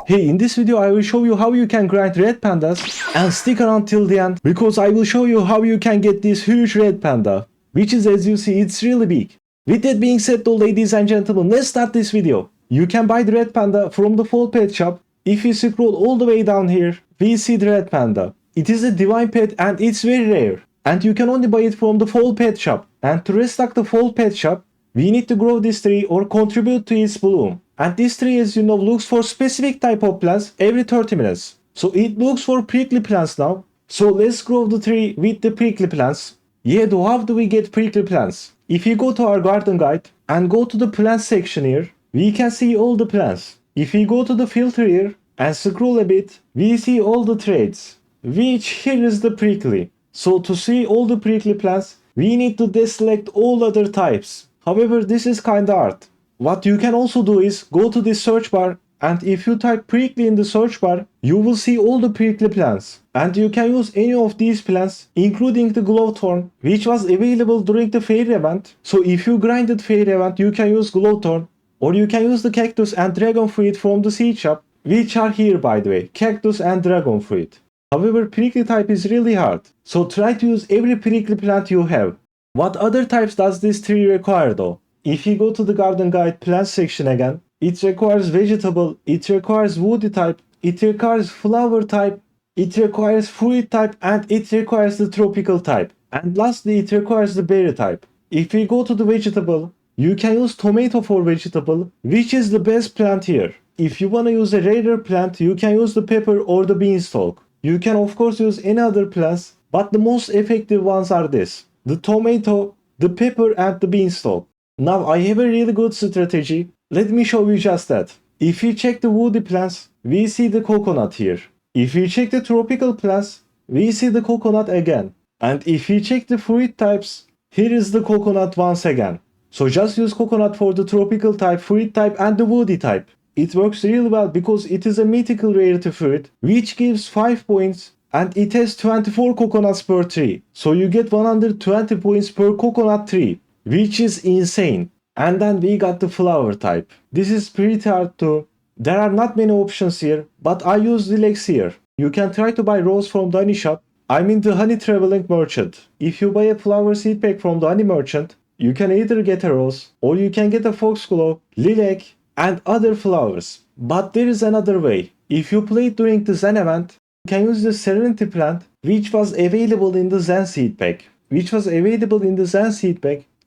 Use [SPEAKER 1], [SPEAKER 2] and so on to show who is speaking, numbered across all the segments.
[SPEAKER 1] Hey, in this video I will show you how you can grind red pandas, and stick around till the end because I will show you how you can get this huge red panda, which is, as you see, it's really big. With that being said though, ladies and gentlemen, let's start this video. You can buy the red panda from the full pet shop. If you scroll all the way down here, we see the red panda. It is a divine pet and it's very rare. And you can only buy it from the full pet shop. And to restock the full pet shop, we need to grow this tree or contribute to its bloom. And this tree, as you know, looks for specific type of plants every 30 minutes. So it looks for prickly plants now. So let's grow the tree with the prickly plants. Yeah, though, how do we get prickly plants? If you go to our garden guide and go to the plants section here, we can see all the plants. If we go to the filter here and scroll a bit, we see all the traits, which here is the prickly. So to see all the prickly plants, we need to deselect all other types. However, this is kinda hard. What you can also do is go to this search bar, and if you type prickly in the search bar, you will see all the prickly plants. And you can use any of these plants, including the glowthorn, which was available during the fair event. So if you grinded fair event, you can use glowthorn, or you can use the cactus and dragon fruit from the seed shop, which are here by the way, cactus and dragon fruit. However, prickly type is really hard, so try to use every prickly plant you have. What other types does this tree require though? If you go to the garden guide plant section again, it requires vegetable, it requires woody type, it requires flower type, it requires fruit type, and it requires the tropical type. And lastly, it requires the berry type. If we go to the vegetable, you can use tomato for vegetable, which is the best plant here. If you wanna use a rarer plant, you can use the pepper or the beanstalk. You can of course use any other plants, but the most effective ones are this: the tomato, the pepper, and the beanstalk. Now I have a really good strategy. Let me show you just that. If we check the woody plants, we see the coconut here. If we check the tropical plants, we see the coconut again. And if we check the fruit types, here is the coconut once again. So just use coconut for the tropical type, fruit type, and the woody type. It works really well because it is a mythical rarity fruit, which gives 5 points, and it has 24 coconuts per tree. So you get 120 points per coconut tree, which is insane. And then we got the flower type. This is pretty hard too. There are not many options here, but I use Lilacs here. You can try to buy rose from the honey shop. I mean the honey traveling merchant. If you buy a flower seed pack from the honey merchant, you can either get a rose, or you can get a foxglove, lilac, and other flowers. But there is another way. If you played during the Zen event, you can use the Serenity plant, which was available in the Zen seed pack.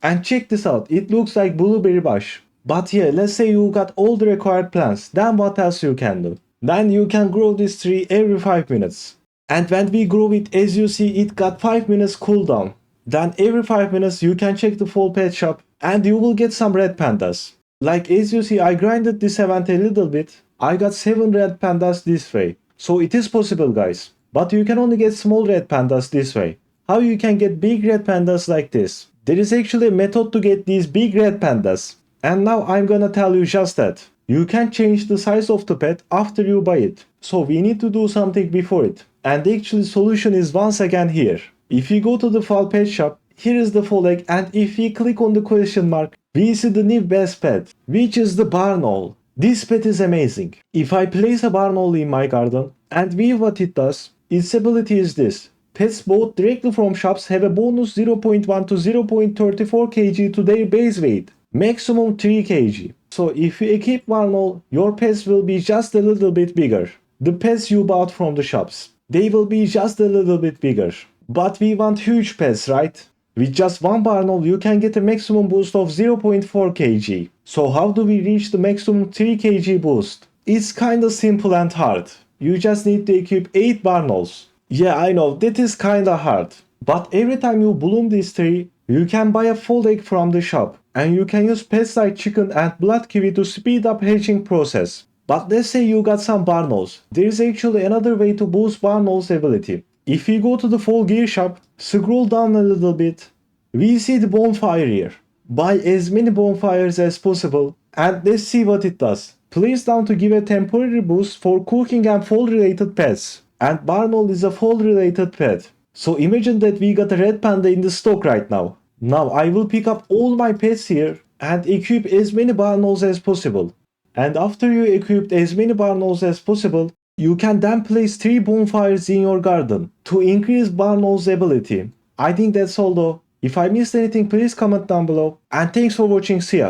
[SPEAKER 1] And check this out, it looks like blueberry bush. But yeah, let's say you got all the required plants, then what else you can do? Then you can grow this tree every 5 minutes. And when we grow it, as you see, it got 5 minutes cooldown. Then every 5 minutes you can check the full pet shop and you will get some red pandas. Like as you see, I grinded this event a little bit. I got 7 red pandas this way. So it is possible guys. But you can only get small red pandas this way. How you can get big red pandas like this? There is actually a method to get these big red pandas. And now I'm gonna tell you just that. You can change the size of the pet after you buy it. So we need to do something before it. And the actual solution is once again here. If you go to the fall pet shop, here is the full egg, and if we click on the question mark, we see the new best pet, which is the barn owl. This pet is amazing. If I place a barn owl in my garden and view what it does, its ability is this. Pets bought directly from shops have a bonus 0.1 to 0.34 kg to their base weight, maximum 3 kg. So if you equip barn owl, your pets will be just a little bit bigger. The pets you bought from the shops, they will be just a little bit bigger. But we want huge pets, right? With just one barn owl, you can get a maximum boost of 0.4 kg. So how do we reach the maximum 3 kg boost? It's kinda simple and hard. You just need to equip 8 barn owls. Yeah, I know, that is kinda hard. But every time you bloom this tree, you can buy a full egg from the shop. And you can use pets like chicken and blood kiwi to speed up hatching process. But let's say you got some barn owls. There is actually another way to boost barn owl's ability. If we go to the full gear shop, scroll down a little bit, we see the bonfire here. Buy as many bonfires as possible, and let's see what it does. Place down to give a temporary boost for cooking and fall related pets. And barn owl is a fall related pet. So imagine that we got a red panda in the stock right now. Now I will pick up all my pets here and equip as many barn owls as possible. And after you equipped as many barn owls as possible, you can then place 3 bonfires in your garden to increase barn owls ability. I think that's all though. If I missed anything, please comment down below. And thanks for watching, see ya.